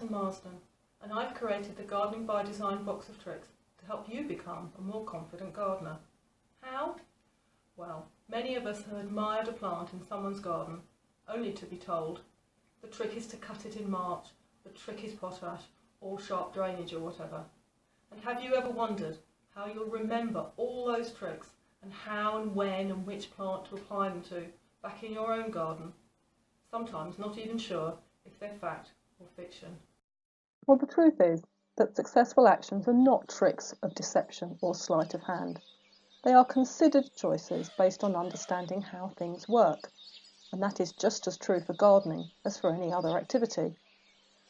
Alison and I've created the Gardening by Design box of tricks to help you become a more confident gardener. How? Well, many of us have admired a plant in someone's garden only to be told the trick is to cut it in March, the trick is potash or sharp drainage or whatever. And have you ever wondered how you'll remember all those tricks and how and when and which plant to apply them to back in your own garden? Sometimes not even sure if they're fact or fiction. Well, the truth is that successful actions are not tricks of deception or sleight of hand. They are considered choices based on understanding how things work, and that is just as true for gardening as for any other activity.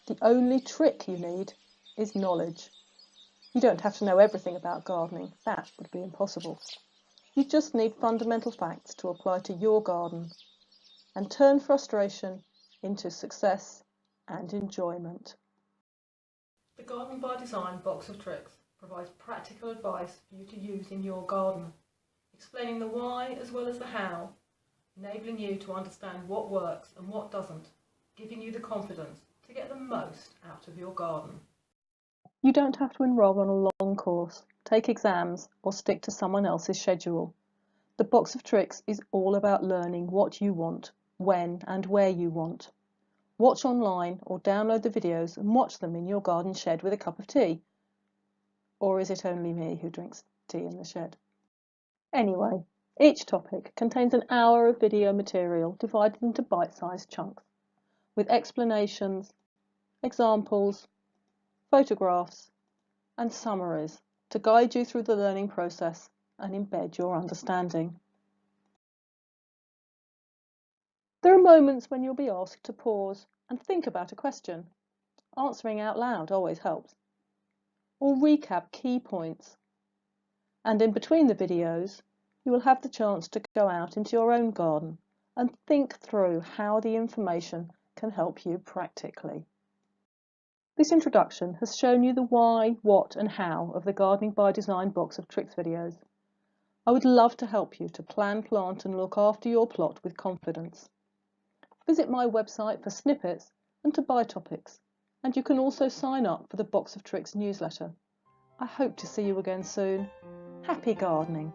The only trick you need is knowledge. You don't have to know everything about gardening, that would be impossible. You just need fundamental facts to apply to your garden and turn frustration into success and enjoyment. The Gardening by Design box of tricks provides practical advice for you to use in your garden, explaining the why as well as the how, enabling you to understand what works and what doesn't, giving you the confidence to get the most out of your garden. You don't have to enrol on a long course, take exams, or stick to someone else's schedule. The box of tricks is all about learning what you want, when and where you want. Watch online or download the videos and watch them in your garden shed with a cup of tea. Or is it only me who drinks tea in the shed? Anyway, each topic contains an hour of video material divided into bite-sized chunks, with explanations, examples, photographs, and summaries to guide you through the learning process and embed your understanding. There are moments when you'll be asked to pause and think about a question. Answering out loud always helps. Or recap key points. And in between the videos, you will have the chance to go out into your own garden and think through how the information can help you practically. This introduction has shown you the why, what and how of the Gardening by Design box of tricks videos. I would love to help you to plan, plant and look after your plot with confidence. Visit my website for snippets and to buy topics, and you can also sign up for the Box of Tricks newsletter. I hope to see you again soon. Happy gardening!